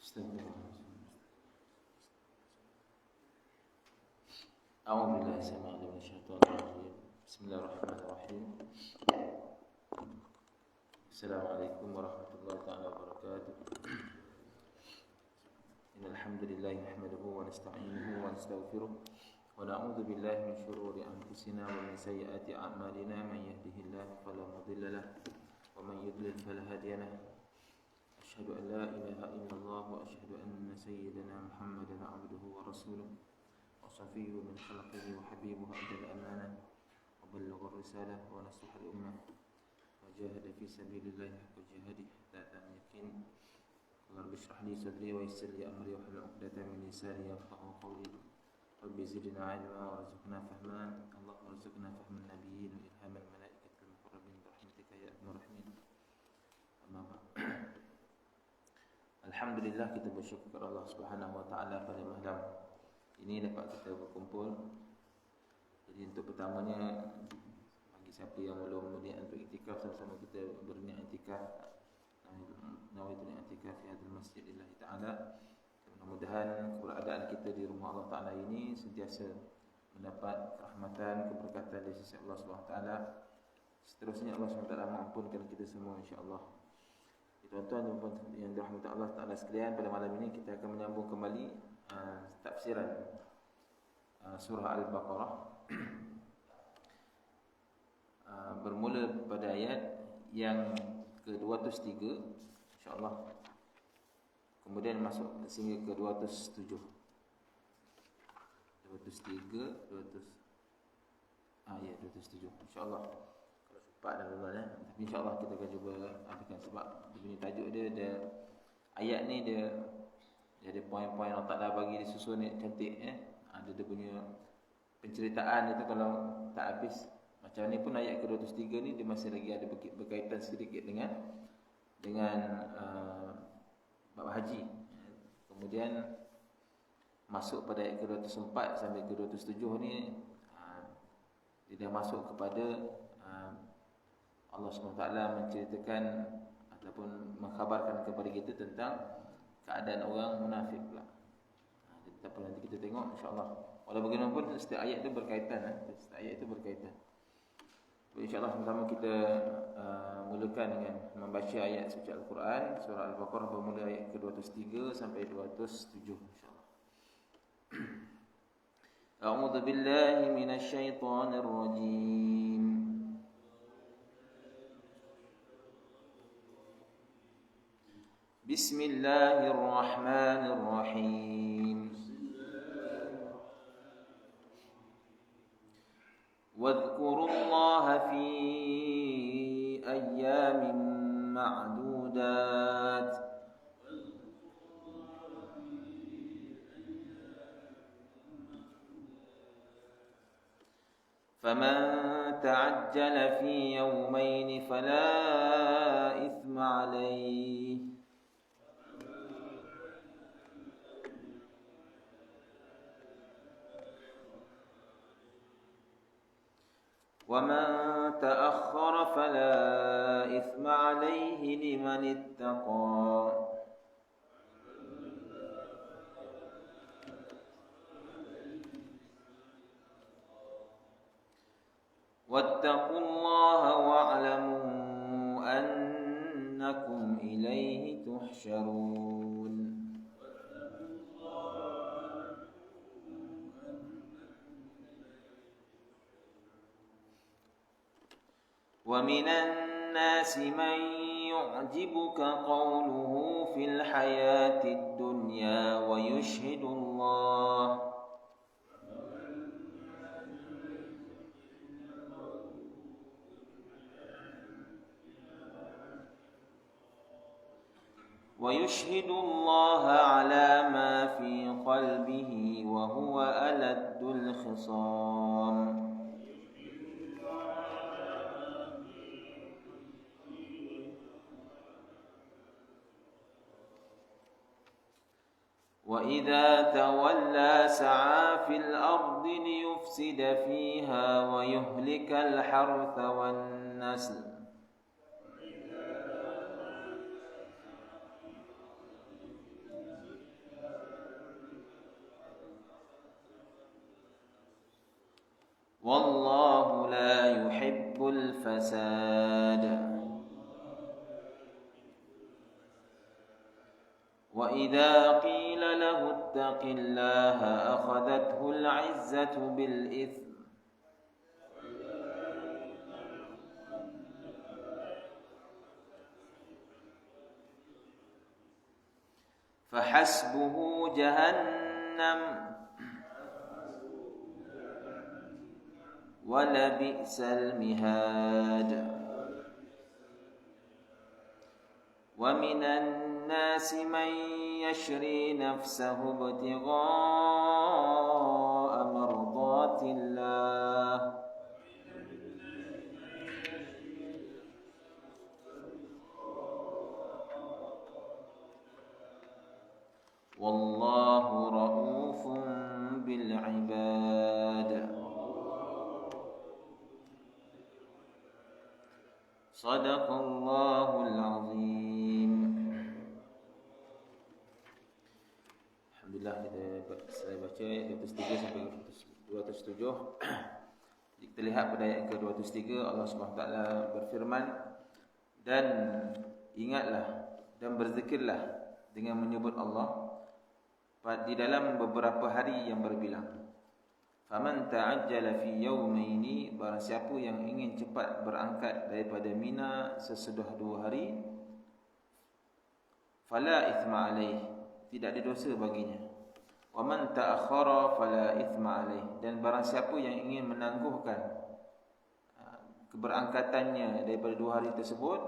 أعوذ بالله السميع العليم من الشيطان الرجيم. بسم الله الرحمن الرحيم. السلام عليكم ورحمة الله تعالى وبركاته. إن الحمد لله نحمده ونستعينه ونستغفره ونعوذ بالله من شرور أنفسنا ومن سيئات أعمالنا. من يهده الله فلا مضل له ومن يضلل فلا هادي له. أشهد أن لا إله إلا الله وأشهد أن سيدنا محمدا عبده ورسوله وصفيه من خلقه وحبيبه أدى الأمانة وبلغ الرسالة ونصح الأمة وجاهد في سبيل الله حق جهاده حتى أتاه اليقين. رب اشرح لي صدري ويسر لي أمري واحلل عقدة من لساني يفقهوا قولي. رب زدنا علما وارزقنا فهما. اللهم ارزقنا فهم النبيين وإلهام الملائكة المقربين برحمتك يا أرحم الراحمين. أما بعد. Alhamdulillah, kita bersyukur kepada Allah Subhanahu wa taala pada malam ini dapat kita berkumpul. Jadi untuk pertamanya, bagi siapa yang belum berniat untuk iktikaf, sama-sama kita berniat iktikaf. Nawaitul i'tikaf fi hadzal masjid lillahi ta'ala. Mudah-mudahan keberadaan kita di rumah Allah Ta'ala ini sentiasa mendapat rahmatan, keberkatan dari sisi Allah Subhanahu wa taala. Seterusnya Allah Subhanahu wa taala mengampunkan kita semua insya-Allah. Tuan-tuan yang dirahmati Allah Ta'ala sekalian, pada malam ini kita akan menyambung kembali tafsiran surah Al-Baqarah. Bermula pada ayat yang ke-203 insya-Allah. Kemudian masuk sehingga ke-207. 203, 207 insya-Allah. Pak dan Allah tapi insya-Allah kita akan cuba habiskan sebab dia punya tajuk dia ayat ni dia ada poin-poin Allah Taala bagi disusun ni cantik Ada dia punya penceritaan itu kalau tak habis. Macam ni pun ayat ke-203 ni dia masih lagi ada berkaitan sedikit dengan bab haji. Kemudian masuk pada ayat ke-204 sampai ke-207 ni dia dah masuk kepada Allah SWT menceritakan ataupun mengkhabarkan kepada kita tentang keadaan orang munafik pula. Tapi nanti kita tengok insya-Allah. Walau bagaimanapun setiap ayat itu berkaitan. Setiap ayat itu berkaitan. InsyaAllah sama-sama kita mulakan dengan membaca ayat suci Al-Quran. Surah Al-Baqarah bermula ayat ke-203 sampai 207 insyaAllah. A'udzu billahi minasyaitonir rajim. Bismillahirrahmanirrahim. واذكروا الله في أيام معدودات فمن تعجل في يومين فلا إثم عليه ومن تأخر فلا إثم عليه لمن اتقى واتقوا الله واعلموا أنكم إليه تحشرون ومن الناس من يعجبك قوله في الحياة الدنيا ويشهد الله على ما في قلبه وهو ألد الخصام وإذا تولى سعى في الأرض ليفسد فيها ويهلك الحرث والنسل wallahu la yuhibbul fasad. Wa idza qila lahu ittaqillaha akhadhathu al-'izzatu bil itsm fahasbuhu jahannam wa labi'sal mihad. Wa minan nasi man yashri nafsahu ibtigha'a mardatillah wallahu ra'ufun bil 'ibad. Shadaqallahul 'azim. Alhamdulillah, saya baca ayat 203 sampai 207. Kita lihat pada ayat ke-203 Allah SWT berfirman, dan ingatlah dan berzikirlah dengan menyebut Allah di dalam beberapa hari yang berbilang. Faman ta'ajjala fi yawmaini, barang siapa yang ingin cepat berangkat daripada Mina sesudah 2 hari, fala ithma alaih, tidak ada dosa baginya. Wa man ta'akhkhara fala ithma alaih, dan barang siapa yang ingin menangguhkan keberangkatannya daripada 2 hari tersebut,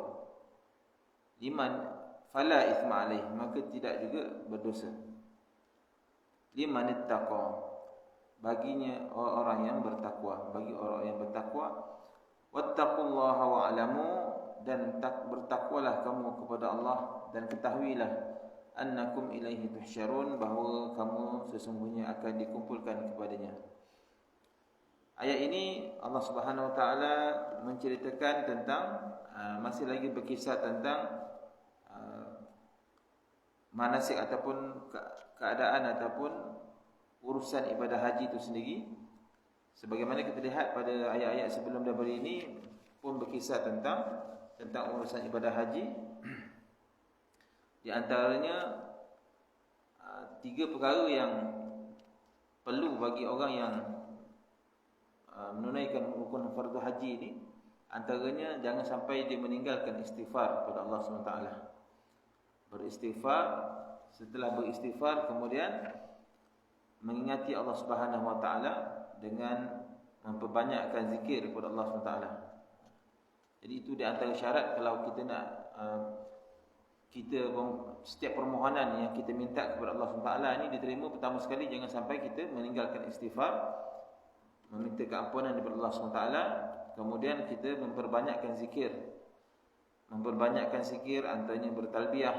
liman fala ithma alaih, maka tidak juga berdosa. Liman ittaqa, baginya orang yang bertakwa, bagi orang yang bertakwa. Wattaqullaha wa'lamu, dan bertakwalah kamu kepada Allah, dan ketahuilah annakum ilaihi tuhsyarun, bahawa kamu sesungguhnya akan dikumpulkan kepadanya. Ayat ini Allah Subhanahu wa taala menceritakan tentang masih lagi berkisah tentang manasik ataupun keadaan ataupun urusan ibadah haji itu sendiri. Sebagaimana kita lihat pada ayat-ayat sebelum daripada ini pun berkisah tentang urusan ibadah haji. Di antaranya 3 perkara yang perlu bagi orang yang menunaikan rukun fardu haji ini. Antaranya, jangan sampai dia meninggalkan istighfar kepada Allah SWT. Beristighfar, setelah beristighfar kemudian mengingati Allah Subhanahu wa taala dengan memperbanyakkan zikir kepada Allah Subhanahu wa taala. Jadi itu di antara syarat kalau kita nak setiap permohonan yang kita minta kepada Allah Subhanahu wa taala ini diterima. Pertama sekali, jangan sampai kita meninggalkan istighfar, meminta keampunan daripada Allah Subhanahu wa taala. Kemudian kita memperbanyakkan zikir. Memperbanyakkan zikir antaranya bertalbiyah,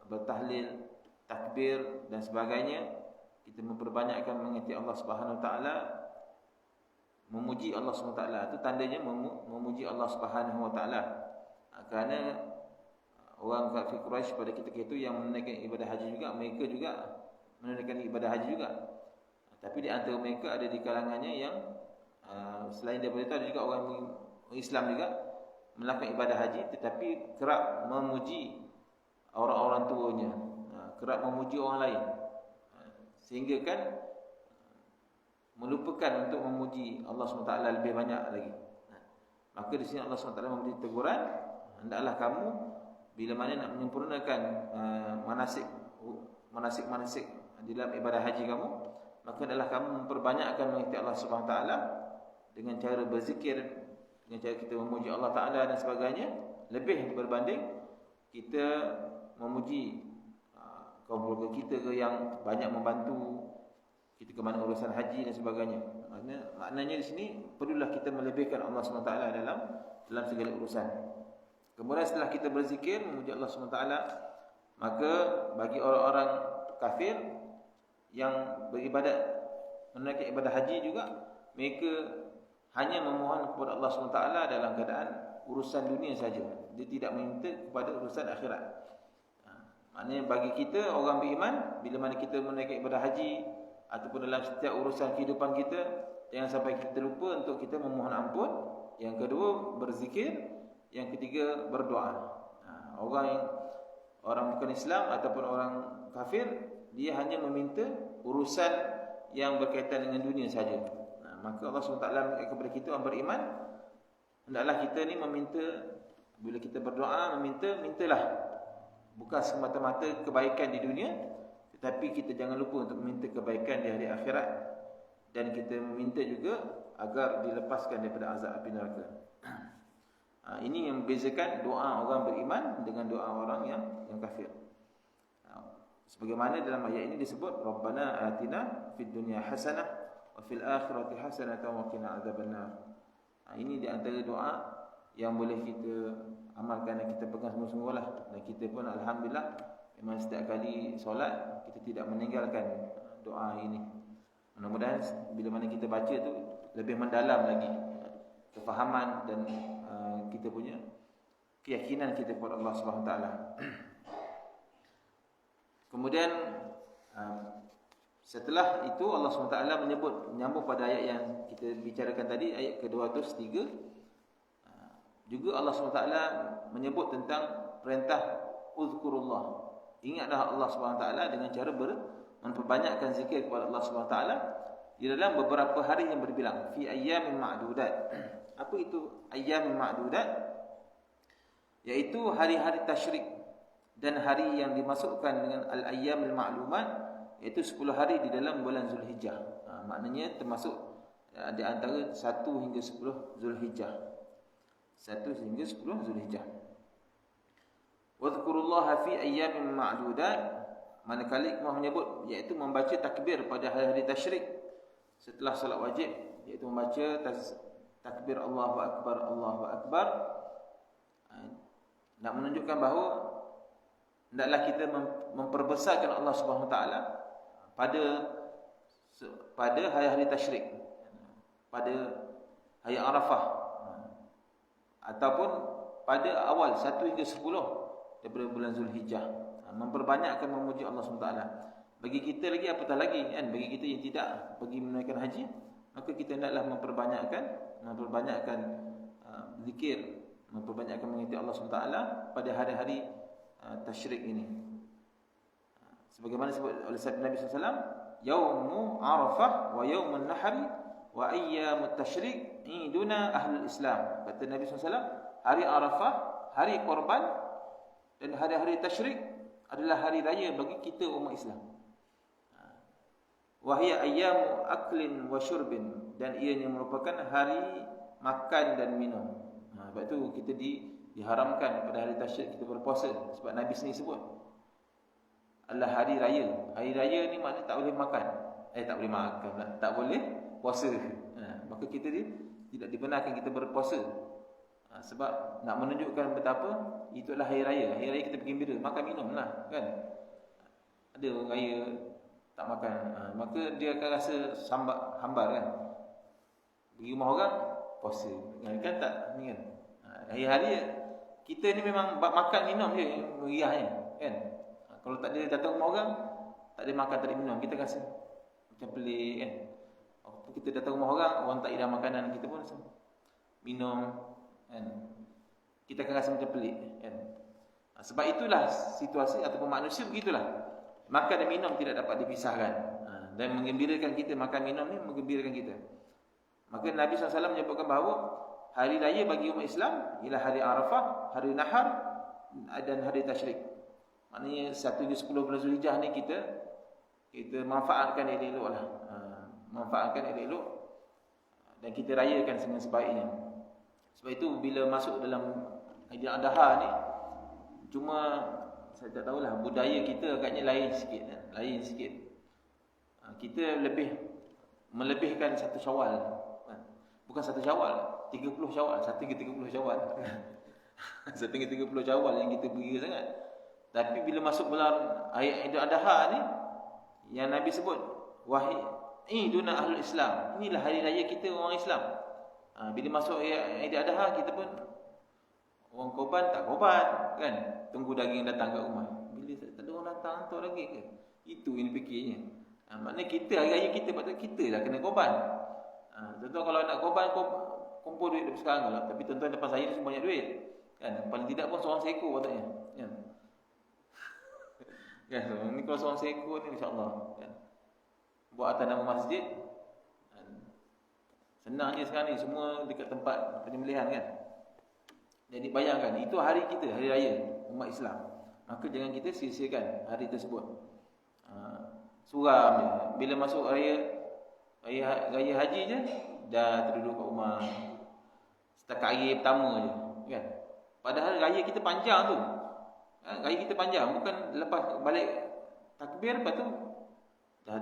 bertahlil, takbir dan sebagainya. Kita memperbanyakkan mengingati Allah Subhanahu wa taala, memuji Allah Subhanahu wa taala. Itu tandanya memuji Allah Subhanahu wa taala. Kerana orang kafir Quraisy pada ketika itu yang menunaikan ibadah haji juga, mereka juga menunaikan ibadah haji juga. Tapi di antara mereka ada di kalangannya yang selain daripada itu ada juga orang Islam juga melakukan ibadah haji tetapi kerap memuji orang-orang tuanya, kerap memuji orang lain. Sehingga kan melupakan untuk memuji Allah SWT lebih banyak lagi. Maka di sini Allah SWT memberi teguran, hendaklah kamu bila mana nak menyempurnakan manasik di dalam ibadah haji kamu, maka hendaklah kamu memperbanyakkan mengingati Allah SWT dengan cara berzikir, dengan cara kita memuji Allah Ta'ala dan sebagainya, lebih berbanding kita memuji kaum keluarga kita ke yang banyak membantu kita ke mana urusan haji dan sebagainya. Maknanya di sini perlulah kita melebihkan Allah SWT dalam segala urusan. Kemudian setelah kita berzikir memuji Allah SWT, maka bagi orang-orang kafir yang beribadat menunaikan ibadah haji juga, mereka hanya memohon kepada Allah SWT dalam keadaan urusan dunia saja. Dia tidak meminta kepada urusan akhirat. Maknanya bagi kita orang beriman, bila mana kita menunaikan ibadah haji, ataupun dalam setiap urusan kehidupan kita, jangan sampai kita lupa untuk kita memohon ampun. Yang kedua, berzikir. Yang ketiga, berdoa. Orang bukan Islam ataupun orang kafir, dia hanya meminta urusan yang berkaitan dengan dunia saja. Maka Allah SWT mengingatkan kepada kita orang beriman, hendaklah kita ni meminta, bila kita berdoa, mintalah bukan semata-mata kebaikan di dunia, tetapi kita jangan lupa untuk meminta kebaikan di hari akhirat. Dan kita meminta juga agar dilepaskan daripada azab api neraka. Ini yang membezakan doa orang beriman dengan doa orang yang kafir. Sebagaimana dalam ayat ini disebut, Rabbana atina fid dunya hasanah wa fil akhirati hasanah wa qina adzabannar. Ini di antara doa yang boleh kita amalkan dan kita pegang sungguh-sungguh lah. Dan kita pun alhamdulillah, memang setiap kali solat kita tidak meninggalkan doa ini. Mudah-mudahan bila mana kita baca tu lebih mendalam lagi kefahaman dan kita punya keyakinan kita kepada Allah Subhanahu Wa Taala. Kemudian setelah itu Allah SWT menyambung pada ayat yang kita bicarakan tadi, ayat ke-203. Juga Allah SWT menyebut tentang perintah uzkurullah. Ingatlah Allah SWT dengan cara memperbanyakkan zikir kepada Allah SWT di dalam beberapa hari yang berbilang. Fi ayyamin ma'dudat. Apa itu ayyamin ma'dudat? Iaitu hari-hari tasyrik dan hari yang dimasukkan dengan al-ayyamil ma'lumat, iaitu 10 hari di dalam bulan Zulhijjah. Maknanya termasuk di antara 1 hingga 10 Zulhijjah. 1 hingga 10 Zulhijjah. Wadhkurullaha fi ayyamin ma'dudat, manakala ikmah menyebut, iaitu membaca takbir pada hari-hari tasyrik setelah salat wajib, iaitu membaca takbir Allahu Akbar, Allahu Akbar. Nak menunjukkan bahawa hendaklah kita memperbesarkan Allah Subhanahu Wa Taala pada hari-hari tasyrik, pada hari Arafah, ataupun pada awal 1 hingga 10 daripada bulan Zulhijjah. Memperbanyakkan memuji Allah Subhanahu Wa Taala. Bagi kita lagi, apatah lagi kan, bagi kita yang tidak pergi menunaikan haji, maka kita hendaklah memperbanyakkan zikir, memperbanyakkan mengikuti Allah SWT pada hari-hari tasyrik ini. Sebagaimana disebut oleh sabda Nabi SAW, Yaumu Arafah wa Yaumun Nahri wa Ayyamut Tasyrik iduna ahlul Islam. Kata Nabi SAW, hari Arafah, hari korban dan hari-hari tasyrik adalah hari raya bagi kita umat Islam. Wa hiya ayyamu aklin wa syurbin, dan ianya merupakan hari makan dan minum. Sebab tu kita diharamkan pada hari tasyrik kita berpuasa, sebab Nabi sendiri sebut adalah hari raya. Hari raya ni maknanya tak boleh makan. Tak boleh puasa. Maka kita tidak dibenarkan kita berpuasa. Sebab nak menunjukkan betapa itulah hari raya. Hari raya kita bergembira, makan minum lah kan. Ada orang raya tak makan, maka dia akan rasa hambar kan. Pergi rumah orang puasa kan, tak ni kan. Hari-hari kita ni memang makan minum je meriahnya kan. Kalau tak ada datang rumah orang, tak ada makan, tak ada minum, kita rasa macam pelik kan. Kita datang rumah orang tak ada makanan, kita pun minum kan. Kita akan rasa macam pelik kan. Sebab itulah situasi ataupun manusia begitulah. Makan dan minum tidak dapat dipisahkan. Dan menggembirakan kita, makan minum ni menggembirakan kita. Maka Nabi SAW menyebutkan bahawa hari raya bagi umat Islam ialah hari Arafah, hari Nahar dan hari Tasyrik. Maknanya 1 hingga 10 bulan Zulhijjah ni kita manfaatkan elok-elok lah. Manfaatkan elok-elok dan kita rayakan dengan sebaiknya. Sebab itu bila masuk dalam Aidil Adha ni, cuma saya tak tahulah, budaya kita agaknya lain sikit kan? Lain sikit. Kita melebihkan 1 Syawal kan? Bukan 1 Syawal, 30 Syawal, 1 hingga 30 Syawal. 1 hingga 30 Syawal yang kita beria sangat. Tapi bila masuk bulan Aidil Adha ni, yang Nabi sebut wahai iduna ahlul Islam, inilah hari raya kita orang Islam. Bila masuk Aidil Adha, kita pun orang korban tak korban kan, tunggu daging datang kat rumah. Bila tak ada orang datang hantar lagi ke? Itu yang fikirnya. Maknanya kita hari raya kita patut kita lah kena korban. Tuan-tuan kalau nak korban kumpul duit sekarang lah. Tapi tuan-tuan depan saya ni semua banyak duit. Kan? Paling tidak pun seorang seekor patutnya. Kan? Kan? Ni kalau seorang seekor ni insya-Allah kan. Buat atas nama masjid. Senang je sekarang ni semua dekat tempat penyembelihan kan. Jadi bayangkan itu hari kita, hari raya umat Islam. Maka jangan kita sia-siakan hari tersebut. Suram je. Bila masuk raya haji je dah terduduk kat rumah. Setakat raya pertama je kan. Padahal raya kita panjang tu. Raya kita panjang, bukan lepas balik takbir lepas tu dah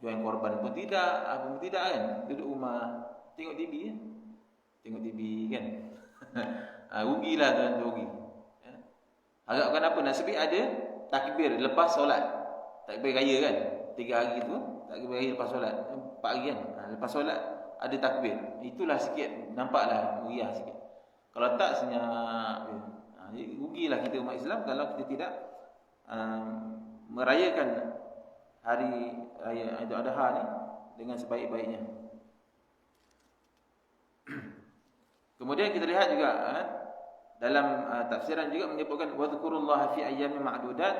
join korban pun tidak, apa pun tidak kan. Duduk rumah tengok TV kan. Tengok TV kan. Rugilah tuan rugi. Harapkan apa nasib ada takbir lepas solat. Takbir raya kan. 3 hari tu takbir raya lepas solat. 4 hari kan. Lepas solat ada takbir. Itulah sikit nampaklah meriah sikit. Kalau tak senyap. Rugilah kita umat Islam kalau kita tidak merayakan hari raya Aidil Adha ni dengan sebaik-baiknya. Kemudian kita lihat juga dalam tafsiran juga menyebutkan wadhkurullaha fi ayyamin ma'dudat,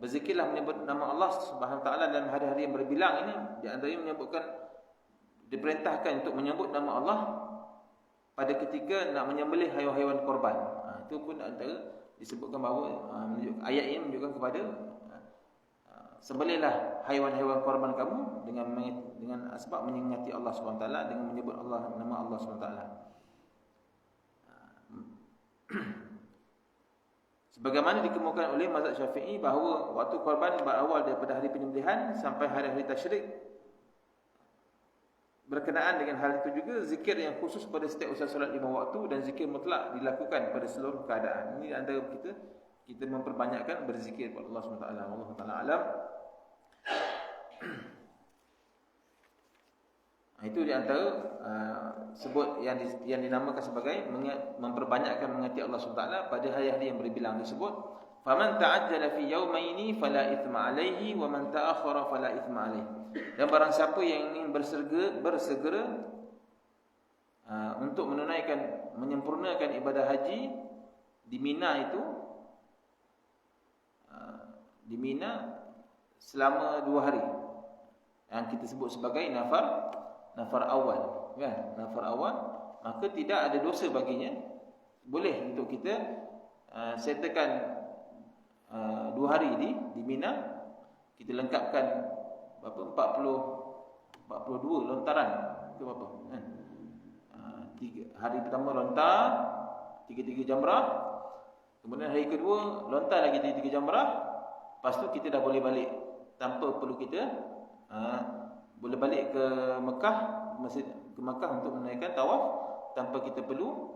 berzikirlah menyebut nama Allah Subhanahu wa taala dalam hari-hari yang berbilang. Ini di antaranya menyebutkan diperintahkan untuk menyebut nama Allah pada ketika nak menyembelih haiwan-haiwan korban. Itu pun antara disebutkan bahawa ayat ini menunjukkan kepada sembelihlah haiwan-haiwan korban kamu dengan sebab mengingati Allah Subhanahu wa taala, dengan menyebut nama Allah Subhanahu wa taala. Sebagaimana dikemukakan oleh mazhab Syafi'i bahawa waktu korban berawal daripada hari penyembelihan sampai hari-hari tasyrik. Berkenaan dengan hal itu juga zikir yang khusus pada setiap usai solat 5 waktu dan zikir mutlak dilakukan pada seluruh keadaan. Ini antara kita memperbanyakkan berzikir kepada Allah SWT. Allah Taala alam. Itu di antara sebut yang dinamakan sebagai memperbanyakkan mengingati Allah SWT pada hari-hari yang berbilang tersebut. Faman ta'ajjala fi yawmaini fala ithma alaihi wa man ta'akhkhara fala ithma alaihi. Dan barang siapa yang ingin bersegera untuk menyempurnakan ibadah haji di Mina itu di Mina selama 2 hari yang kita sebut sebagai nafar awal kan, nafar awal, maka tidak ada dosa baginya. Boleh untuk kita settlekan 2 hari di Mina, kita lengkapkan berapa 42 lontaran ke berapa kan. 3 hari pertama lontar 3 jamrah, kemudian hari kedua lontar lagi 3 jamrah, lepas tu kita dah boleh balik tanpa perlu kita boleh balik ke Mekah, ke Mekah untuk menunaikan tawaf tanpa kita perlu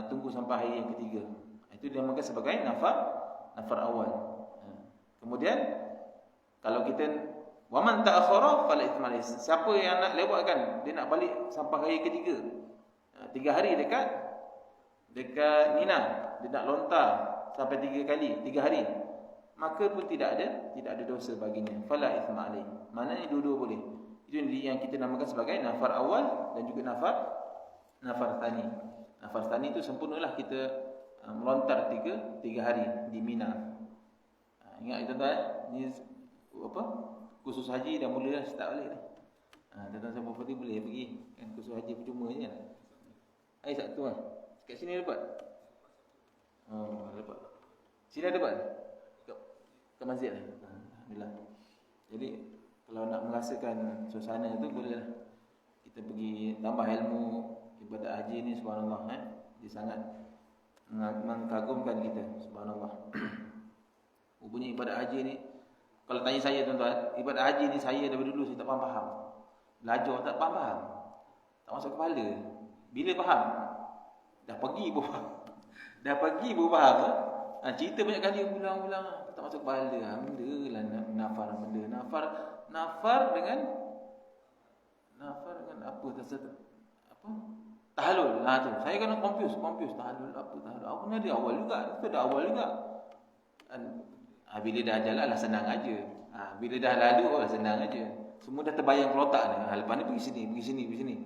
tunggu sampai hari yang ketiga. Itu dinamakan sebagai nafar awal. Kemudian kalau kita waman ta'akhkhara fala ithma alayhi, siapa yang nak lewatkan, dia nak balik sampai hari ketiga, 3 hari dekat Mina, dia nak lontar sampai 3 kali 3 hari, maka pun tidak ada dosa baginya. Fala ithma alayhi, maknanya dua-dua boleh. Itu yang kita namakan sebagai nafar awal dan juga nafar thani. Nafar thani itu sempurnalah kita melontar 3 hari di Mina. Ingat tuan-tuan, ni apa? Kursus haji dah mula dah start balik dah. Tuan-tuan siapa pun boleh pergi kan, kursus haji percuma je kan. Hari Sabtu lah. Kat sini dapat. Oh, dapat. Sini dapat. Kat masjid lah. Alhamdulillah. Jadi kalau nak merasakan suasana tu bolehlah kita pergi tambah ilmu ibadat haji ni, subhanallah dia sangat mengagumkan kita, subhanallah. Rupanya ibadat haji ni, kalau tanya saya tuan-tuan, ibadat haji ni saya daripada dulu saya tak faham. Belajar tak faham. Tak masuk kepala. Bila faham? Dah pergi pun faham. Dah pergi pun faham. Cerita banyak kali ulang-ulang tak masuk kepala. Benda lah nafar benda. Nafar dengan apa apa? Tahalul. Tu. Saya kena confuse. Tahalul apa tahalul? Apa ni ada awal juga. Itu ada awal juga. Bila dah jalan lah senang aja. Bila dah lalu lah senang aja. semua dah terbayang keluar otak ni. Lepas ni pergi sini.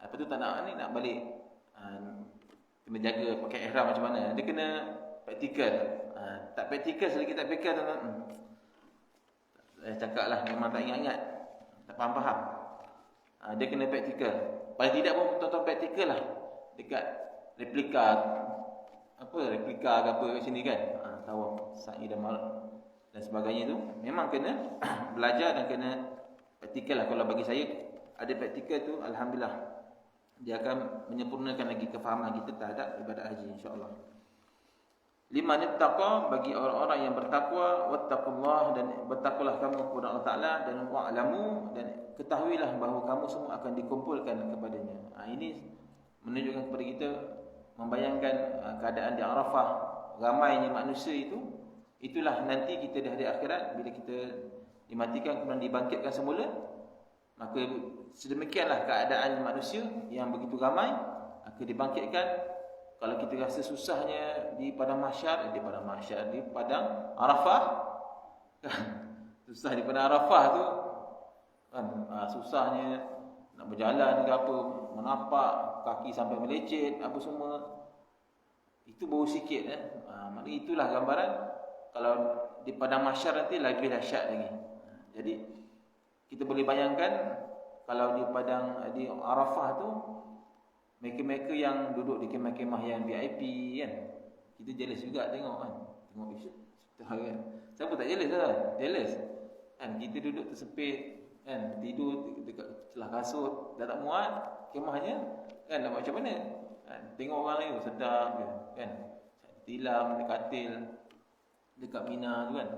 Lepas tu tak nak ni, nak balik. Kena jaga pakai ihram macam mana. Dia kena praktikal. Tak praktikal, selagi tak praktikal, saya cakap lah, memang tak ingat-ingat, tak faham-faham. Dia kena praktikal. Paling tidak pun tuan-tuan praktikal lah dekat replika ke apa kat sini kan. Tawaf sa'i dan marwah dan sebagainya tu memang kena belajar dan kena praktikal lah. Kalau bagi saya ada praktikal tu, alhamdulillah, dia akan menyempurnakan lagi kefahaman kita terhadap ibadat haji, insya-Allah. Liman ittaqa, bagi orang-orang yang bertakwa, wattaqullah, dan bertakwalah kamu kepada Allah Taala, dan wa'lamu, dan ketahuilah bahawa kamu semua akan dikumpulkan kepadanya. Ini menunjukkan kepada kita, membayangkan keadaan di Arafah, ramainya manusia itu, itulah nanti kita di hari akhirat bila kita dimatikan kemudian dibangkitkan semula, maka sedemikianlah keadaan manusia yang begitu ramai akan dibangkitkan. Kalau kita rasa susahnya di padang mahsyar, di padang Arafah kan, susah di padang Arafah tu kan, susahnya nak berjalan ke apa, menapak kaki sampai melecet apa semua, itu baru sikit maknanya itulah gambaran kalau di padang mahsyar nanti lebih dahsyat lagi. Jadi kita boleh bayangkan kalau di Arafah tu, mereka-mereka yang duduk di kemah-kemah yang VIP kan, kita jealous juga tengok kan. Tengok kan. Siapa tak jealous lah? Jealous kan, kita duduk tersepit kan, tidur dekat celah kasut, dah tak muat kemahnya kan, nak macam mana kan? Tengok orang lain sedap kan, tilam dekat katil dekat Mina tu kan,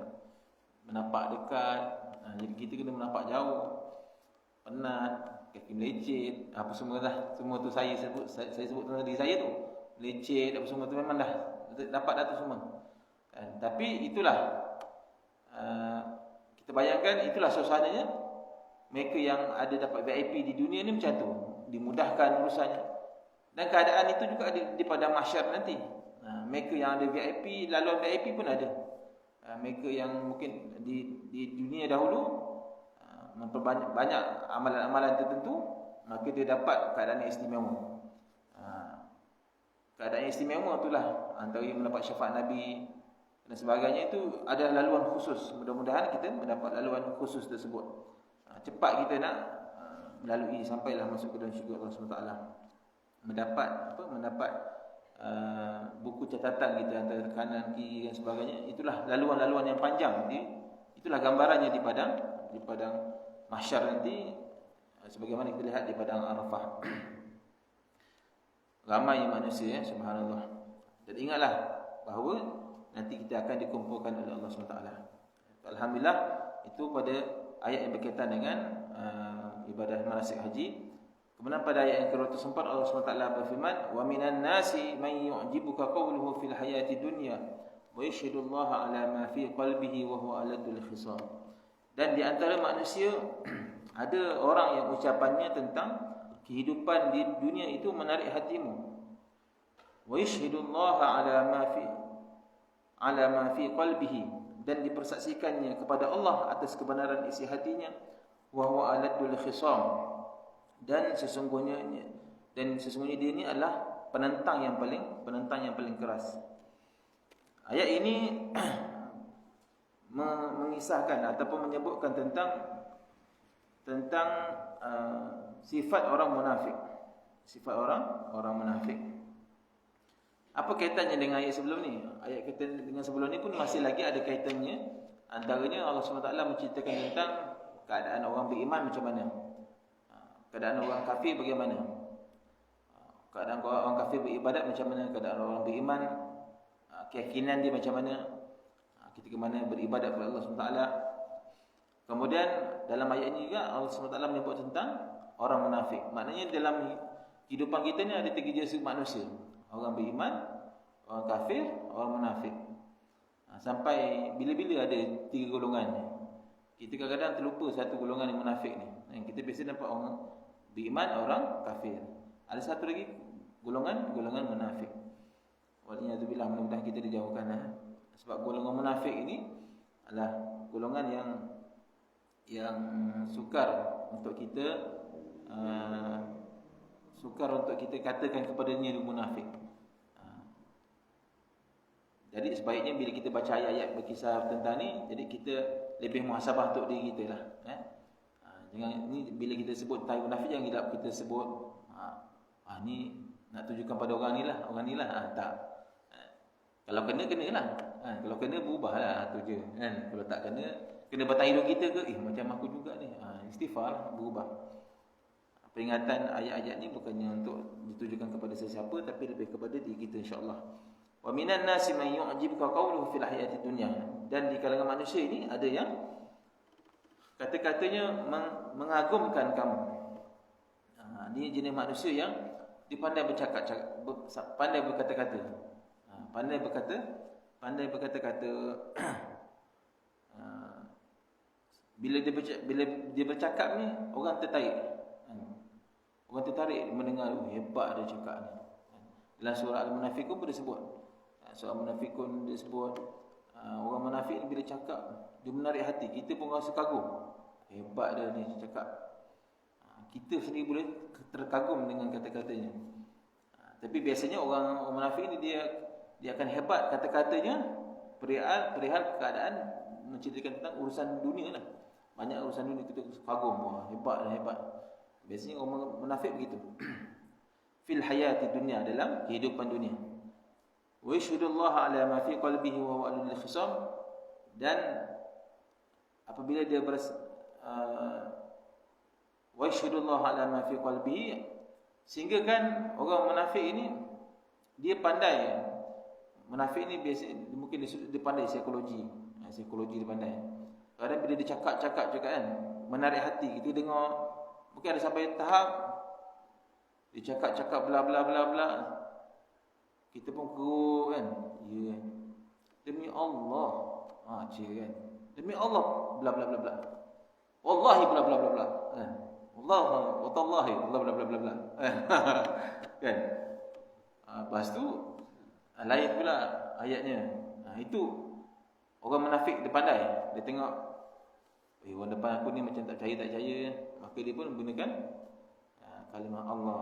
menapak dekat. Jadi kita kena menapak jauh, penat, kaki melecet, apa semua dah. Semua tu saya sebut tadi saya tu melecet, apa semua tu memang dah dapat dah tu semua kan. Tapi itulah kita bayangkan, itulah suasananya. Mereka yang ada dapat VIP di dunia ni macam tu, dimudahkan urusannya. Dan keadaan itu juga ada di padang mahsyar nanti. Mereka yang ada VIP, laluan VIP pun ada. Mereka yang mungkin di dunia dahulu memperbanyak banyak amalan-amalan tertentu, maka dia dapat keadaan yang istimewa. Keadaan yang istimewa itulah antara yang mendapat syafaat Nabi dan sebagainya, itu ada laluan khusus. Mudah-mudahan kita mendapat laluan khusus tersebut. Cepat kita nak melalui sampailah masuk ke dalam syurga Allah SWT. Mendapat buku catatan kita antara kanan, kiri dan sebagainya. Itulah laluan-laluan yang panjang. Itulah gambarannya di padang mahsyar nanti, sebagaimana kita lihat di padang Arafah. Ramai manusia, subhanallah. Dan ingatlah bahawa nanti kita akan dikumpulkan oleh Allah SWT. Alhamdulillah, itu pada ayat yang berkaitan dengan ibadah manasik haji. Kemudian pada ayat yang ke-204 Allah SWT berfirman, "Wa minan nasi man yu'jibuka qawluhu fil hayati dunya wa yashhadullaha ala ma fi qalbihi wa huwa aladul khisam." Dan di antara manusia ada orang yang ucapannya tentang kehidupan di dunia itu menarik hatimu. Wa yashhadullaha ala ma fi qalbihi, dan dipersaksikannya kepada Allah atas kebenaran isi hatinya. Wa huwa aladul khisam, dan sesungguhnya dia ini adalah penentang yang paling keras. Ayat ini mengisahkan ataupun menyebutkan tentang sifat orang munafik. Sifat orang munafik. Apa kaitannya dengan ayat sebelum ni? Ayat kaitan dengan sebelum ni pun masih lagi ada kaitannya. Antaranya Allah SWT menceritakan tentang keadaan orang beriman macam mana, keadaan orang kafir bagaimana, keadaan orang kafir beribadat macam mana, keadaan orang beriman, keyakinan dia macam mana, ketika mana beribadat kepada Allah SWT. Kemudian dalam ayat ini juga Allah SWT menyebut tentang orang munafik. Maknanya dalam kehidupan kita ni ada 3 jenis manusia: orang beriman, orang kafir, orang munafik. Sampai bila-bila ada 3 golongan ni. Kita kadang-kadang terlupa satu golongan yang munafik ni. Kita biasa nampak orang beriman, orang kafir. Ada satu lagi golongan munafik. Waliyadzubillah, mudah-mudahan kita dijauhkan. Sebab golongan munafik ini adalah golongan yang sukar untuk kita katakan kepadanya dia munafik. Jadi sebaiknya bila kita baca ayat-ayat berkisah tentang ni, jadi kita lebih muhasabah untuk diri kita lah. Jangan ni bila kita sebut tentang munafik, jangan kita sebut ni nak tujukan pada orang ni lah. Tak. Kalau kena lah. Kalau kena berubahlah tu je kan. Kalau tak kena batang hidup kita ke, macam aku juga ni. Istighfar lah, berubah. Peringatan ayat-ayat ni bukannya untuk ditujukan kepada sesiapa, tapi lebih kepada diri kita insya-Allah. Wa minan nasi man yu'jibuka qawluhu fil hayatid dunya. Dan di kalangan manusia ini ada yang kata-katanya mengagumkan kamu. Ini jenis manusia yang dipandai pandai berkata-kata. Pandai berkata-kata. Bila dia bercakap ni, orang tertarik. Orang tertarik mendengar, hebat dia cakap ni. Dalam surah Al-Munafiqun pun dia sebut. Surah Al-Munafiqun dia sebut, orang munafik ni bila cakap, dia menarik hati. Kita pun rasa kagum. Hebat dia ni cakap. Kita sendiri boleh terkagum dengan kata-katanya. Tapi biasanya orang munafik ni dia akan hebat kata-katanya perihal keadaan menceritakan tentang urusan dunia lah. Banyak urusan dunia kita kagum, wah hebat. Biasanya orang munafik begitu. Fil hayati dunia, dalam kehidupan dunia. Wa yashhadullah ala ma fi qalbihi wa huwa alul khisam. Dan apabila dia wa yashhadullah ala ma fi qalbihi, sehingga kan orang munafik ini dia pandai. Munafik ni biasa mungkin dia pandai psikologi dia pandai. Kadang bila dia cakap kan, menarik hati. Kita dengar, mungkin ada sampai tahap dia cakap bla bla bla bla. Kita pun keruk kan. Ya. Demi Allah. Kan. Demi Allah bla bla bla bla. Wallahi bla bla bla bla. Wallahi bla bla bla bla bla. Kan. Lepas tu lain pula ayatnya. Itu orang munafik dia pandai. Dia tengok, orang depan aku ni macam tak percaya. Maka dia pun gunakan kalimah Allah.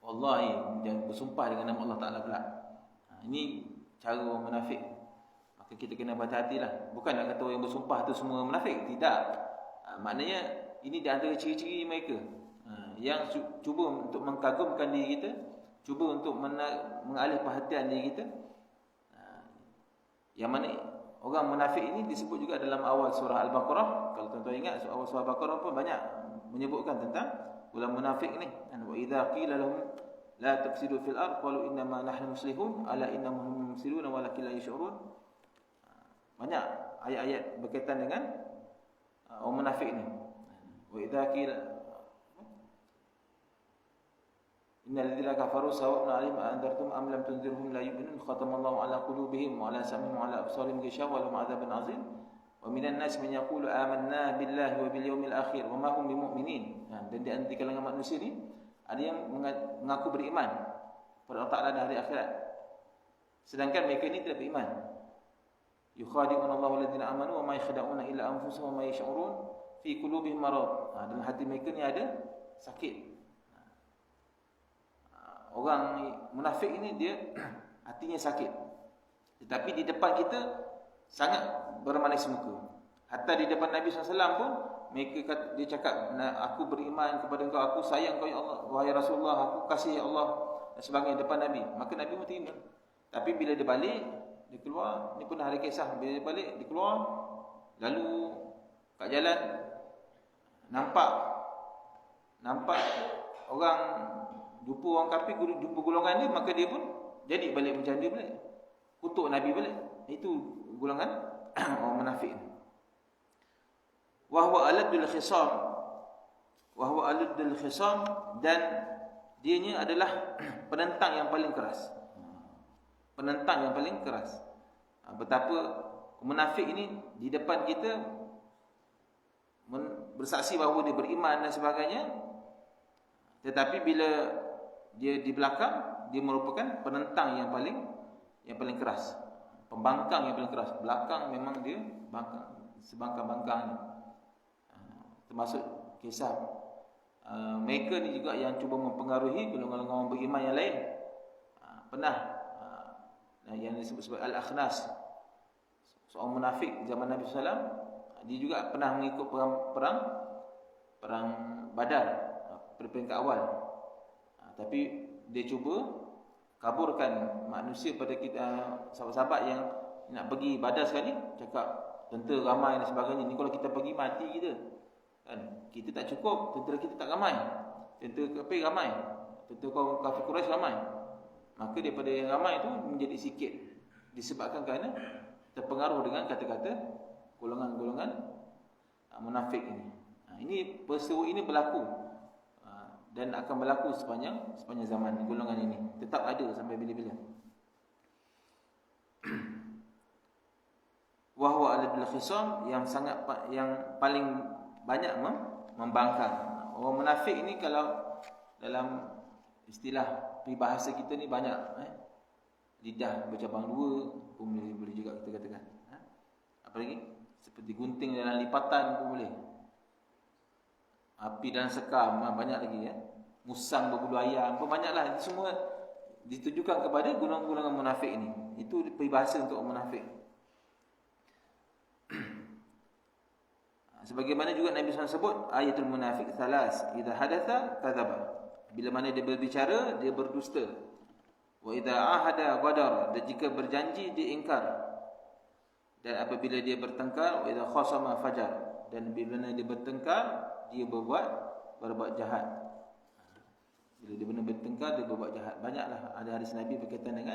Wallahi, jangan bersumpah dengan nama Allah Ta'ala pula. Ini cara orang munafik. Maka kita kena berhati-hatilah. Bukan nak kata orang yang bersumpah tu semua munafik. Tidak. Maknanya ini di antara ciri-ciri mereka. Yang cuba untuk mengkagumkan diri kita, cuba untuk mengalih perhatian diri kita. Yang mana orang munafik ini disebut juga dalam awal surah Al-Baqarah. Kalau tuan-tuan ingat, awal surah Al-Baqarah pun banyak menyebutkan tentang ulam munafik ni. Wa idza qila lahum la tufsidu fil ard qalu inna ma nahnu muslihun ala innahum mufsidun walakin la yash'urun. Banyak ayat-ayat berkaitan dengan orang munafik ni. Wa idza qila innal ladzina kafaru sawa'un 'alaihim anzartum am lam tunzirhum la yu'minun khatamallahu 'ala qulubihim wa 'ala sam'ihim wa 'ala absarihim ghishawah wa lahum 'adzabun 'adzim. Wa minan nas man yaqulu amanna billahi wa bil yawmil akhir wa ma hum bimu'minin. Dan di antara kalangan manusia ni ada yang mengaku beriman kepada Allah Taala dan hari akhirat, sedangkan mereka ni tidak beriman. Yukhadi'una Allahu alladzina amanu wa ma yakhda'una illa anfusahum wa ma yash'urun fi qulubihim marad. Dalam hati mereka ni ada sakit. Orang munafik ini dia hatinya sakit, tetapi di depan kita sangat bermanis muka. Hatta di depan Nabi SAW pun dia cakap, aku beriman kepada engkau, aku sayang kau ya Allah, wahai Rasulullah, aku kasih ya Allah, dan sebagainya depan Nabi. Maka Nabi pun terima. Tapi bila dia balik, dia keluar, ni pun hari kisah, bila dia balik, dia keluar, lalu kat jalan nampak orang, jumpa orang kafir, jumpa golongan dia, maka dia pun jadi balik macam dia balik, kutuk Nabi balik. Itu golongan orang munafik ni. Wa huwa aladul khisam, dan dianya adalah penentang yang paling keras. Betapa munafik ini di depan kita bersaksi bahawa dia beriman dan sebagainya, tetapi bila dia di belakang, dia merupakan penentang yang paling keras, pembangkang yang paling keras. Belakang memang dia bangkang, sebangkang-bangkang. termasuk kisah mereka ni juga yang cuba mempengaruhi golongan-golongan orang beriman yang lain. Pernah yang disebut sebagai Al-Akhnas, seorang munafik zaman Nabi SAW, dia juga pernah mengikut perang Badar pada peringkat awal. Tapi dia cuba kaburkan manusia pada kita, sahabat-sahabat yang nak pergi Badar sekali, cakap tentera ramai dan sebagainya. Ni kalau kita pergi mati kita. Kan? Kita tak cukup, tentera kita tak ramai. Tentera kafir ramai. Tentera kaum kafir Quraisy ramai. Maka daripada yang ramai itu menjadi sikit, disebabkan kerana terpengaruh dengan kata-kata golongan-golongan munafik ini. Ini peristiwa ini berlaku dan akan berlaku sepanjang zaman golongan ini. Tetap ada sampai bila-bila. Wa huwa aladul khisam, yang paling banyak membangkang. Orang munafik ini kalau dalam istilah peribahasa kita ni banyak lidah bercabang dua pun boleh juga kita katakan. Apa lagi? Seperti gunting dalam lipatan pun boleh. Api dalam sekam, banyak lagi Musang berbulu ayam pun banyaklah. Itu semua ditujukan kepada golongan-golongan munafik ini. Itu peribahasa untuk orang munafik. Sebagaimana juga Nabi SAW sebut, ayatul munafik thalas, idza hadatha kadzaba. Bila mana dia berbicara, dia berdusta. Wa idza ahada ghadar, dan jika berjanji dia ingkar. Dan apabila dia bertengkar, wa idza khasama fajar, dan bila mana dia bertengkar, dia berbuat jahat. Bila dia benar bertengkar, dia berbuat jahat. Banyaklah ada hadis Nabi berkaitan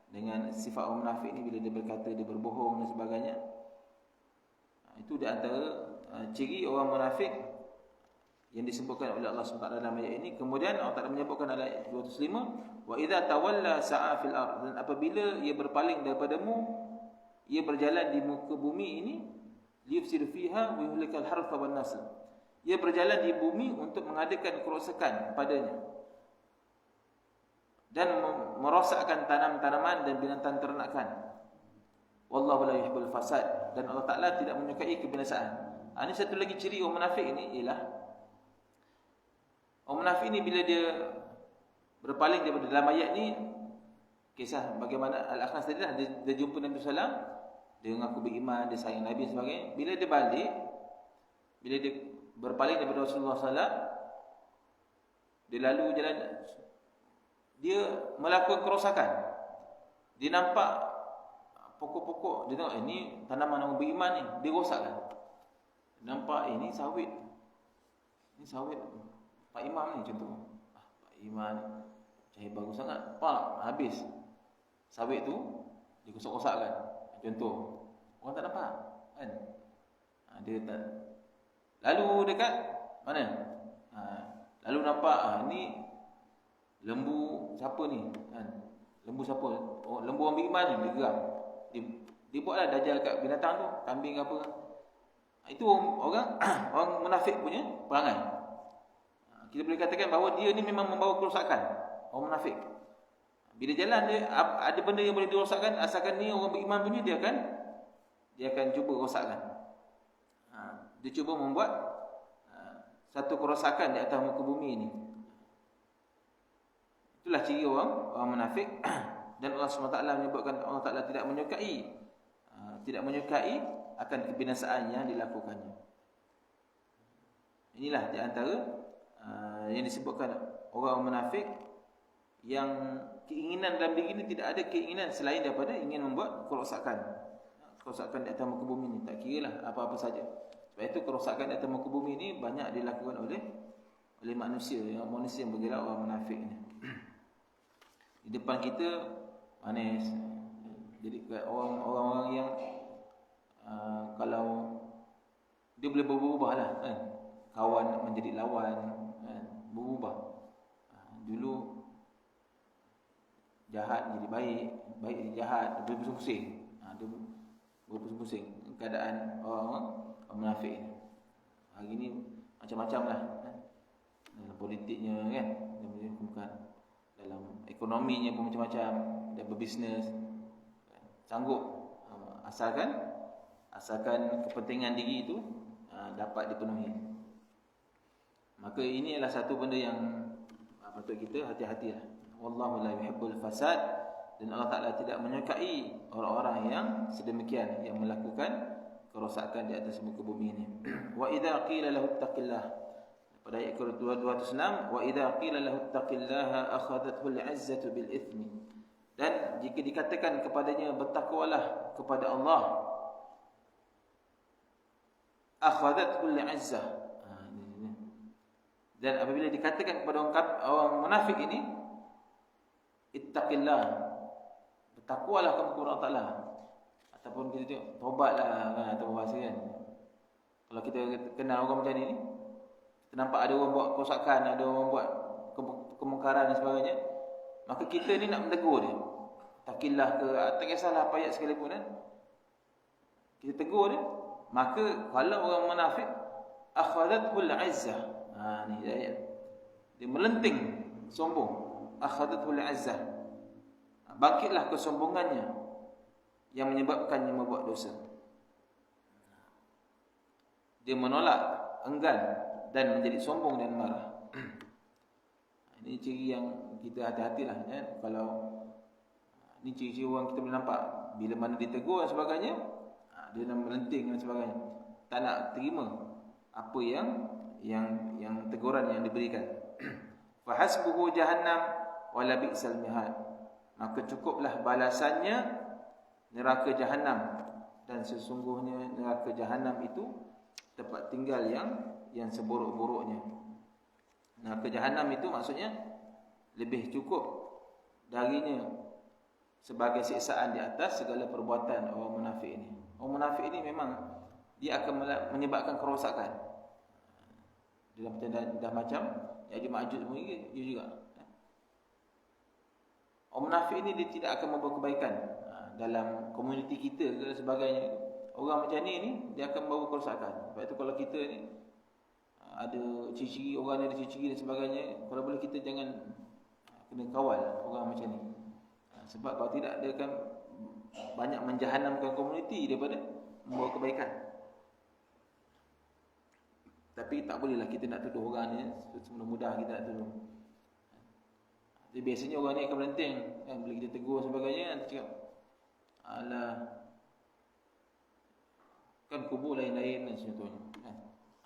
dengan sifat orang munafik ni. Bila dia berkata dia berbohong dan sebagainya. Itu di antara ciri orang munafik yang disebutkan oleh Allah SWT dalam ayat ini. Kemudian Allah Taala menyebutkan dalam ayat 205, wa idza tawalla sa'a fil ard, dan apabila ia berpaling daripadamu, ia berjalan di muka bumi ini, liyufsidu fiha wa yuhlikal hartha wan nasl. Ia berjalan di bumi untuk mengadakan kerosakan padanya dan merosakkan tanam-tanaman dan binatang ternakan. Wallahu la yuhibbul fasad, dan Allah Taala tidak menyukai kebinasaan. Ini satu lagi ciri orang munafik ini ialah orang munafik ini bila dia berpaling daripada dalam ayat ni, kisah bagaimana Al-Akhnas tadi lah, dia jumpa Nabi SAW, dia mengaku beriman, dia sayang Nabi dan sebagainya. Bila dia balik, bila dia berpaling daripada Rasulullah SAW, dia lalu jalan, dia melakukan kerosakan. Dia nampak pokok-pokok, dia tengok ini tanaman orang beriman ni, dia rosakkan. Nampak ini sawit. Ini sawit Pak Imam ni contoh. Pak Imam cahaya bagus sangat. Pak habis. Sawit tu dikosak-kosakkan. Contoh. Orang tak nampak kan? Dia tak. Lalu dekat mana? Lalu nampak ni lembu siapa ni kan? Lembu siapa? Oh, lembu orang beriman ni dia geram. Dia buatlah dajal kat binatang tu, kambing apa. Itu orang munafik punya perangai. Kita boleh katakan bahawa dia ni memang membawa kerosakan. Orang munafik, bila jalan dia ada benda yang boleh dirosakkan, asalkan ni orang beriman punya, dia akan cuba rosakkan. Dia cuba membuat satu kerosakan di atas muka bumi ini. Itulah ciri orang munafik. Dan Allah SWT menyebutkan Allah Taala tidak menyukai akan kebinasaan yang dilakukannya. Inilah di antara yang disebutkan orang munafik, yang keinginan dalam diri ini tidak ada keinginan selain daripada ingin membuat kerosakan di atas muka bumi ini. Tak kiralah apa-apa saja. Sebab itu kerosakan di atas muka bumi ini banyak dilakukan oleh manusia yang bergerak orang munafik ini. Di depan kita manis. Jadi orang-orang yang kalau dia boleh berubah lah kan? Kawan menjadi lawan kan? Berubah. Dulu jahat jadi baik, baik jadi jahat, berpusing-pusing. Dia berpusing-pusing keadaan orang munafik ni. Hari ni macam-macam lah kan? Dalam politiknya kan, bukan dalam ekonominya pun macam-macam, dan berbisnes sanggup, asalkan kepentingan diri itu dapat dipenuhi. Maka ini adalah satu benda yang patut kita hati-hatilah. Wallahu la yuhibbul fasad, dan Allah Taala tidak menyukai orang-orang yang sedemikian, yang melakukan kerosakan di atas muka bumi ini. Wa idza qila lahu ittaqillah, pada ayat ke-206, wa idza qila lahu ittaqillaha akhadathu al-'izzatu bil ithmi, dan jika dikatakan kepadanya bertakwalah kepada Allah, akhadathu al-'izzah, dan apabila dikatakan kepada orang munafik ini, ittaqillah, bertakwalah kamu kepada Allah Taala, ataupun kita tengok taubatlah kan, atau bahasa kan. Kalau kita kenal orang macam ni, kita nampak ada orang buat kerosakan, ada orang buat kemungkaran dan sebagainya, maka kita ni nak menegur dia. Takillah ke, tak kisahlah apa ayat sekalipun kan, kita tegur dia. Maka kalau orang munafik, akhadathul 'izzah, ni ayat, dia melenting sombong, akhadathul 'izzah, bangkitlah kesombongannya yang menyebabkannya membuat dosa. Dia menolak, enggan, dan menjadi sombong dan marah. Ini ciri yang kita hati-hatilah kan. Kalau ini ciri-ciri orang kita boleh nampak, bila mana ditegur dan sebagainya, dia nak melenting dan sebagainya, tak nak terima apa yang teguran yang diberikan. Fahasbuhu jahannam wala bi'sal mihad, maka cukuplah balasannya neraka jahanam, dan sesungguhnya neraka jahanam itu tempat tinggal yang seburuk-buruknya. Neraka jahanam itu maksudnya lebih cukup darinya sebagai siksaan di atas segala perbuatan orang munafik ini. Orang munafik ini memang dia akan menyebabkan kerosakan. Dah macam Ya'juj Ma'juj semua dia juga. Orang munafik ini dia tidak akan membawa kebaikan dalam komuniti kita dan sebagainya. Orang macam ni dia akan membawa kerosakan. Sebab itu kalau kita ni ada ciri-ciri, orang ni ada ciri-ciri dan sebagainya, kalau boleh kita jangan kena kawal orang macam ni. Sebab kalau tidak, dia akan banyak menjahanamkan komuniti daripada membawa kebaikan. Tapi tak bolehlah kita nak tuduh orang ni semudah-mudah kita nak tuduh. Jadi biasanya orang ni akan melenting kan, bila kita tegur sebagainya, nanti cakap, alah, kan kubur lain-lain dan contohnya kan.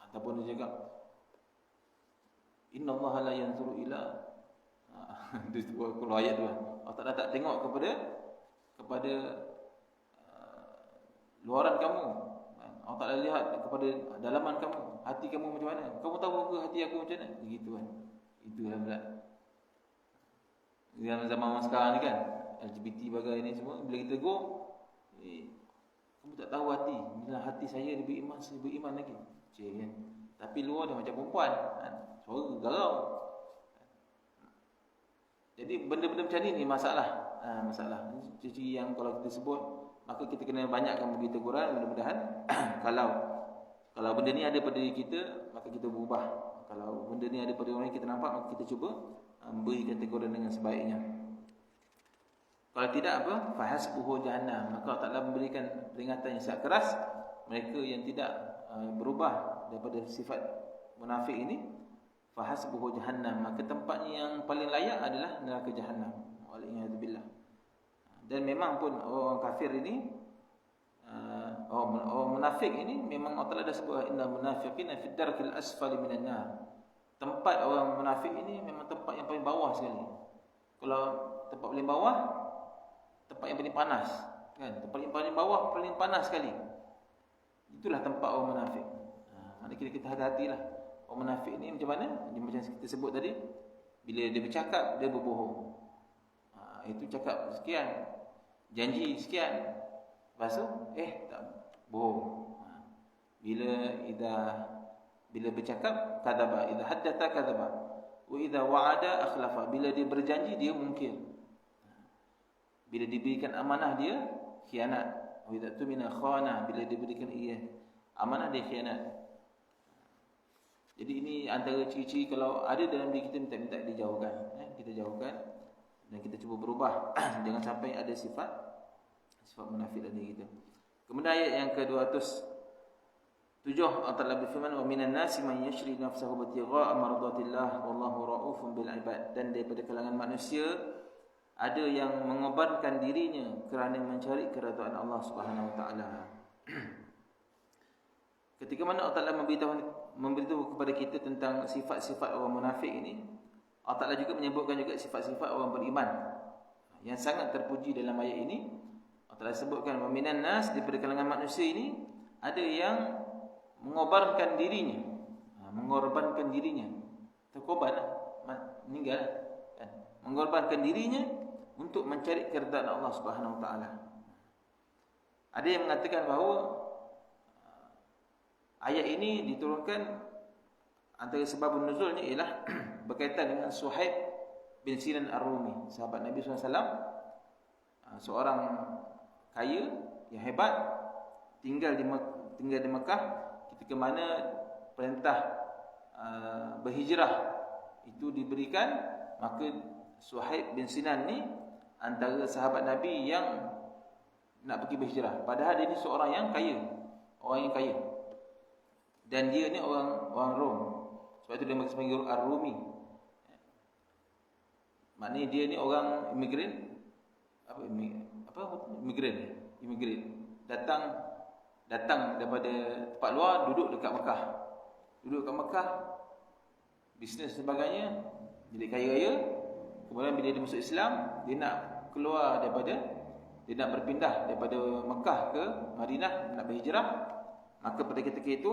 Ataupun dia cakap, innallaha la yanzuru ila, dia keluar ayat tu kan, Allah Ta'ala tak tengok kepada luaran kamu, Allah Ta'ala lihat kepada dalaman kamu, hati kamu macam mana. Kamu tahu ke hati aku macam mana? Begitu kan. Itulah pula dalam zaman sekarang ni kan, LGBT bagai ni semua, bila kita tegur, kamu tak tahu hati. Bila hati saya lebih beriman lagi. Cik kan. Tapi luar dia macam perempuan kan? Suara garau. Jadi benda-benda macam ni masalah. Masalah. Ciri yang kalau kita sebut, maka kita kena banyakkan bagi teguran. Mudah-mudahan kalau benda ni ada pada diri kita, maka kita berubah. Kalau benda ni ada pada orang yang kita nampak, maka kita cuba berikan teguran dengan sebaiknya. Kalau tidak apa? Fahasbuhu jahannam, maka Allah Ta'ala memberikan peringatan yang sangat keras mereka yang tidak berubah daripada sifat munafik ini. Fahasbuhu jahannam, maka tempatnya yang paling layak adalah neraka jahannam. Wa'alaikumsalam. Dan memang pun orang kafir ini, orang munafik ini, memang Allah Ta'ala dah sebut, innal munafiqina fid darkil asfali minan nar. Tempat orang munafik ini memang tempat yang paling bawah sekali. Kalau tempat paling bawah, tempat yang paling panas kan, tempat yang paling bawah paling panas sekali. Itulah tempat orang munafik. Maknanya kita hati-hatilah. Orang munafik ni macam mana? Dia macam kita sebut tadi, bila dia bercakap, dia berbohong. Itu cakap sekian, janji sekian, lepas tu tak, bohong. Bila bercakap, kadzaba, idza haddatha kadzaba, wa idza wa'ada akhlafa, bila dia berjanji dia mungkir, bila diberikan amanah dia khianat, wa idza tumina khana, bila diberikan amanah dia khianat. Jadi ini antara ciri-ciri kalau ada dalam diri kita, minta dijauhkan. Kita jauhkan dan kita cuba berubah. Jangan sampai ada sifat munafik dalam diri kita. Kemudian ayat yang ke-207, 7 Allah Ta'ala berfirman wa minan nasi man yashri nafsahu ibtigha'a mardatillah wallahu raufun bil ibad. Dan daripada kalangan manusia ada yang mengorbankan dirinya kerana mencari keredaan Allah Subhanahu wa taala. Ketika mana Allah Ta'ala memberitahu kepada kita tentang sifat-sifat orang munafik ini, Allah Ta'ala juga menyebutkan juga sifat-sifat orang beriman yang sangat terpuji dalam ayat ini. Allah Ta'ala sebutkan wa minan nas, daripada kalangan manusia ini ada yang mengorbankan dirinya, terkorban, meninggal kan? Mengorbankan dirinya untuk mencari keredaan Allah Subhanahu wa taala. Ada yang mengatakan bahawa ayat ini diturunkan antara sebab nuzulnya ialah berkaitan dengan Suhaib bin Sinan Ar-Rumi, sahabat Nabi SAW, seorang kaya yang hebat, tinggal di Mekah ketika mana perintah berhijrah itu diberikan. Maka Suhaib bin Sinan ni antara sahabat Nabi yang nak pergi berhijrah, padahal dia ni seorang yang kaya, dan dia ni orang Rom. Sebab itu dia panggil Ar-Rumi. Maknanya dia ni orang imigran, datang daripada tempat luar, duduk dekat Mekah, bisnes dan sebagainya, jadi kaya-kaya. Kemudian bila dia masuk Islam, dia nak berpindah daripada Mekah ke Madinah, nak berhijrah. Maka pada ketika itu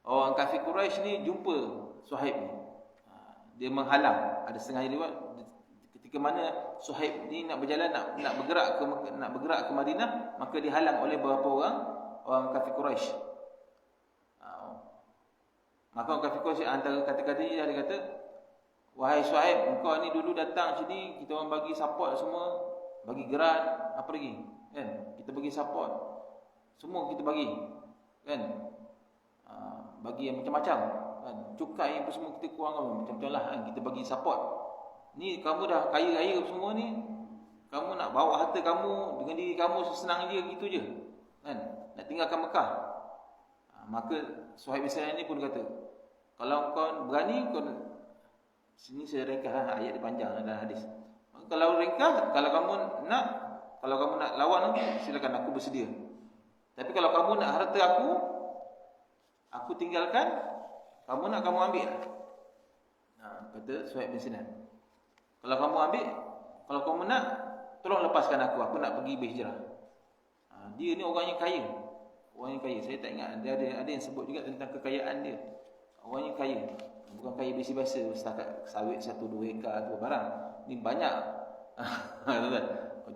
orang kafir Quraisy ni jumpa Suhaib ni. Dia menghalang. Ada setengah riwayat ketika mana Suhaib ni nak berjalan, nak bergerak ke Madinah, maka dihalang oleh beberapa orang kafir Quraisy. Maka orang kafir Quraisy antara kata-kata dia kata, wahai Suhaib, engkau ni dulu datang sini, kita orang bagi support semua, bagi geran, apa lagi kan, kita bagi support semua, kita bagi kan, bagi yang macam-macam kan, cukai apa semua kita kurang macam-macam lah kan, kita bagi support. Ni kamu dah kaya-kaya semua ni, kamu nak bawa harta kamu dengan diri kamu sesenang je, gitu je kan, nak tinggalkan Mekah. Maka Suhaib bin Sinan ni pun kata, kalau kau berani, kau sini saya ringkas ayat dia panjang dalam hadis. Maka kalau ringkas, kalau kamu nak lawan nanti, silakan, aku bersedia. Tapi kalau kamu nak harta aku tinggalkan, kamu ambil. Kata Suhaib bin Sinan, kalau kamu ambil, kalau kamu nak, tolong lepaskan aku nak pergi berhijrah. Dia ni orang yang kaya. Saya tak ingat, ada yang sebut juga tentang kekayaan dia. Orang yang kaya, bukan kaya biasa-biasa setakat sawit 1-2 ekar tu barang. Ni banyak.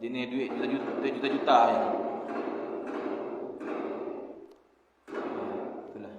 Jenis duit juta-juta je. Itulah.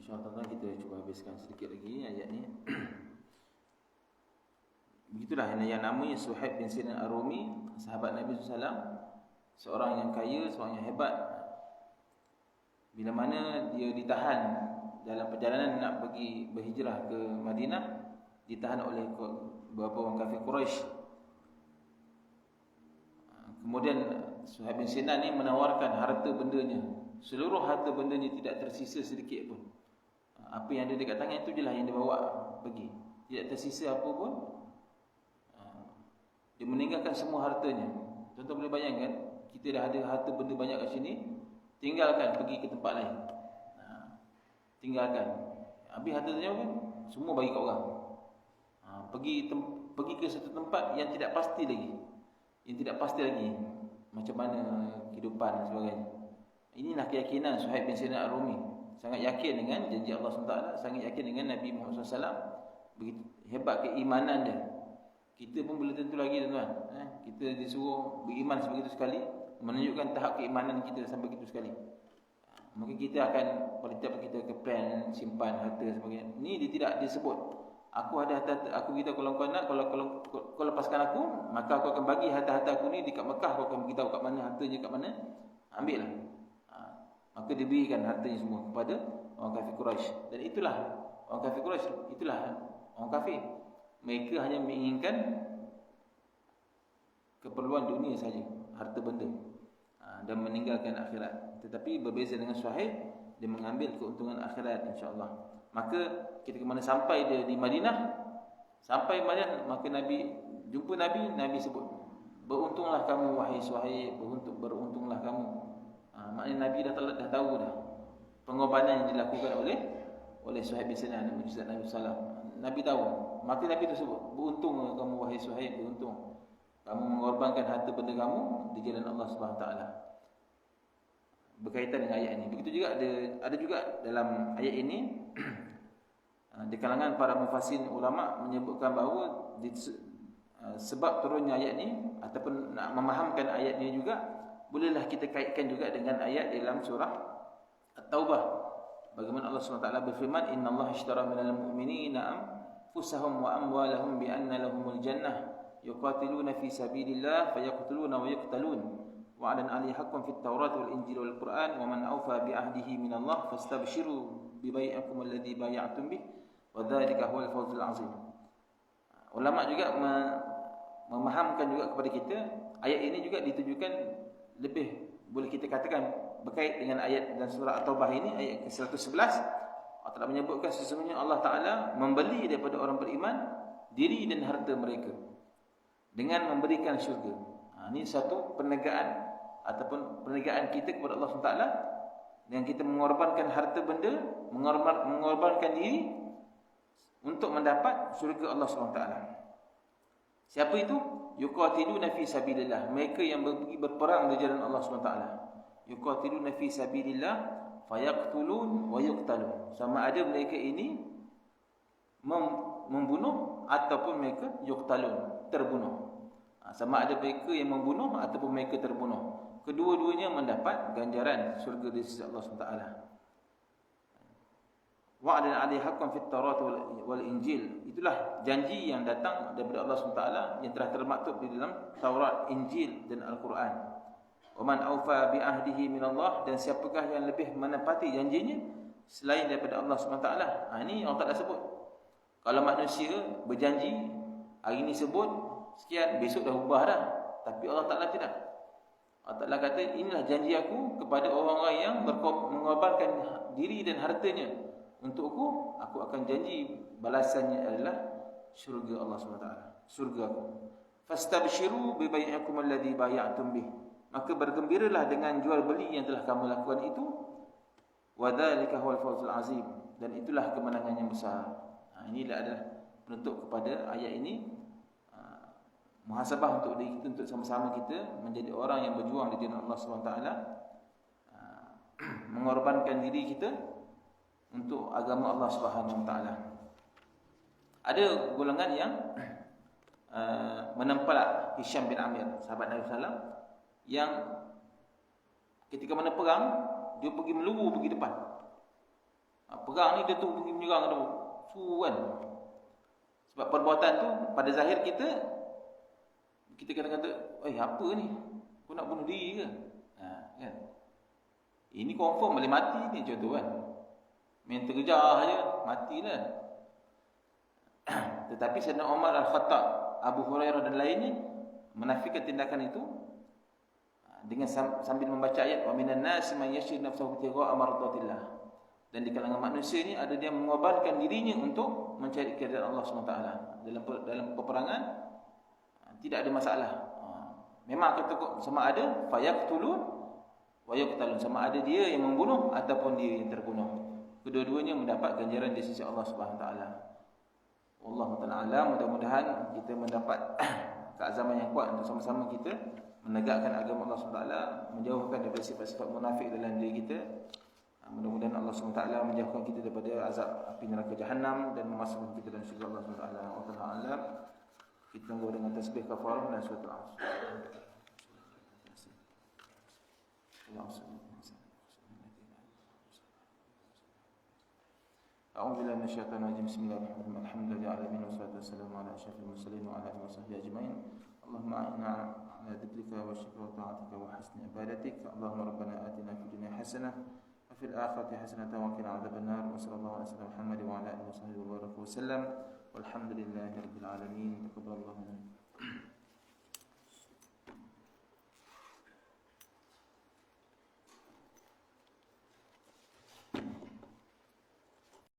InsyaAllah kita cuba habiskan sedikit lagi ayat ni. Begitulah yang namanya Suhaib bin Sinan Ar-Rumi, sahabat Nabi SAW, seorang yang kaya, seorang yang hebat. Bila mana dia ditahan dalam perjalanan nak pergi berhijrah ke Madinah, ditahan oleh beberapa orang kafir Quraisy. Kemudian Suhaib bin Sinan ni menawarkan harta bendanya. Seluruh harta bendanya tidak tersisa sedikit pun. Apa yang ada dekat tangan itu je lah yang dia bawa pergi. Tidak tersisa apa pun. Dia meninggalkan semua hartanya. Tuan-tuan boleh bayangkan, kita dah ada harta benda banyak kat sini, tinggalkan pergi ke tempat lain. Tinggalkan. Habis hartanya kan semua bagi kat orang. Pergi ke satu tempat yang tidak pasti lagi. Yang tidak pasti lagi macam mana kehidupan dan sebagainya. Inilah keyakinan Suhaib bin Sinan Ar-Rumi. Sangat yakin dengan janji Allah SWT, sangat yakin dengan Nabi Muhammad SAW. Begitu hebat keimanan dia. Kita pun boleh tentu lagi tuan-tuan. Kita disuruh beriman sebegitu sekali, menunjukkan tahap keimanan kita sampai begitu sekali. Mungkin kita akan pada tiap kita ke plan simpan harta sebagainya. Ni dia tidak disebut. Aku ada harta, aku beritahu kalau kau nak, kalau kau lepaskan aku, maka aku akan bagi harta-harta aku ni dekat Mekah, aku akan beritahu kat mana hartanya, kat mana. Ambil lah. Maka diberikan hartanya semua kepada orang kafir Quraisy. Dan itulah orang kafir Quraisy, itulah orang kafir. Mereka hanya menginginkan keperluan dunia saja, harta benda, dan meninggalkan akhirat. Tetapi berbeza dengan Suhaib, dia mengambil keuntungan akhirat insya-Allah. Maka ketika mana sampai dia di Madinah, sampai Madinah, maka Nabi jumpa Nabi sebut, beruntunglah kamu wahai Suhaib, beruntunglah kamu. Maknanya Nabi dah tahu dah pengorbanan yang dilakukan oleh Suhaib bin Sinan, mujizat Nabi sallallahu. Nabi tahu. Maka Nabi tersebut, beruntung kamu wahai Suhaib, beruntung. Kamu mengorbankan harta benda kamu di jalan Allah Subhanahu taala. Berkaitan dengan ayat ini. Begitu juga ada juga dalam ayat ini di kalangan para mufassir ulama menyebutkan bahawa sebab turunnya ayat ini ataupun nak memahamkan ayat ini juga, bolehlah kita kaitkan juga dengan ayat dalam surah At-Taubah. Bagaimana Allah SWT berfirman, innallaha ishtara minal mu'minina anfusahum wa amwalahum bi anna lahumul jannah yuqatiluna fi sabilillah fayaqtuluna wa yuqtalun wa'adan 'alaihi haqqun fit tawrat wal injil wal qur'an wa man awfa bi ahdihi minallah fastabshiru bi bai'ikum alladhi bay'atum bih wa dzalika huwal fawzul 'azim. Ulama juga memahamkan juga kepada kita, ayat ini juga ditujukan lebih, boleh kita katakan berkait dengan ayat dan surah At-Taubah ini, ayat ke-111. Allah Ta'ala menyebutkan sesungguhnya Allah Ta'ala membeli daripada orang beriman diri dan harta mereka dengan memberikan syurga. Ini satu penegaan ataupun perniagaan kita kepada Allah SWT dengan kita mengorbankan harta benda, mengorbankan diri untuk mendapat syurga Allah SWT. Siapa itu? Yuqatiluna fi sabilillah, mereka yang berperang di jalan Allah SWT. Yuqatiluna fi sabilillah fayaqtulun wa yuqtalun. Sama ada mereka ini membunuh ataupun mereka yuqtalun, terbunuh. Sama ada mereka yang membunuh ataupun mereka terbunuh. Kedua-duanya mendapat ganjaran syurga di sisi Allah SWT. Wa'adan 'alaihi haqqan fit Taurat wal Injil. Itulah janji yang datang daripada Allah SWT yang telah termaktub di dalam Taurat, Injil dan Al-Quran. Wa man awfa bi ahdihi minallah, dan siapakah yang lebih menepati janjinya selain daripada Allah SWT. Ini Allah Ta'ala sebut. Kalau manusia berjanji, hari ini sebut sekian, besok dah ubah dah. Tapi Allah Ta'ala tidak. Allah Ta'ala kata, inilah janji aku kepada orang-orang yang mengorbankan diri dan hartanya untukku, aku akan janji balasannya adalah syurga Allah SWT. Syurga aku. Fastabshiru bi bai'ikum alladhi bay'atum bih. Maka bergembiralah dengan jual beli yang telah kamu lakukan itu. Wa dzalika huwal fawzul azim, dan itulah kemenangan yang besar. Inilah adalah penutup kepada ayat ini. Muhasabah untuk diri kita, untuk sama-sama kita menjadi orang yang berjuang di jalan Allah SWT, mengorbankan diri kita untuk agama Allah SWT. Ada golongan yang menempelak Hisham bin Amir, sahabat Nabi SAW, yang ketika mana perang, dia pergi meluru, pergi depan. Perang ni dia tu pergi menyerang tu. Kan. Sebab perbuatan tu pada zahir kita kata-kata, apa ni? Kau nak bunuh diri ke? Kan? Ini confirm boleh mati ni contoh kan. Main terkejar je, matilah. Tetapi Sayyidina Umar Al-Khattab, Abu Hurairah dan lainnya menafikan tindakan itu dengan sambil membaca ayat wa minan nasi man yashri nafsahu ibtigha'a mardatillah. Dan di kalangan manusia ni ada dia mengorbankan dirinya untuk mencari keridaan Allah SWT. Dalam peperangan tidak ada masalah. Memang kata sama ada fayaqtulun wa yaqtalun, sama ada dia yang membunuh ataupun dia yang terbunuh. Kedua-duanya mendapat ganjaran di sisi Allah SWT. Allah Ta'ala, mudah-mudahan kita mendapat keazaman yang kuat untuk sama-sama kita menegakkan agama Allah SWT, menjauhkan daripada sifat-sifat munafik dalam diri kita. Mudah-mudahan Allah SWT menjauhkan kita daripada azab api neraka Jahannam dan memasukkan kita dalam syurga Allah SWT. Wa ta'ala, kita tunggu dengan tasbih kafarah dan suratul Asr. A'udzu billahi minasyaitonir rajim. Bismillahirrahmanirrahim. Alhamdulillahi alamin wassalatu wassalamu ala asyrafil mursalin wa ala alihi washabbihi ajmain. Allahumma a'inna ala dzikrika wa syukrika wa ta'atika wa husni ibadatik. Allahumma rabbana atina fid dunya hasanah wa fil akhirati hasanah wa qina adzabannar. Wa sallallahu alaihi wasallam Muhammad wa ala alihi washabbihi wa baraka wa sallam. Walhamdulillahi rabbil alamin. Taqabbalallahu minna.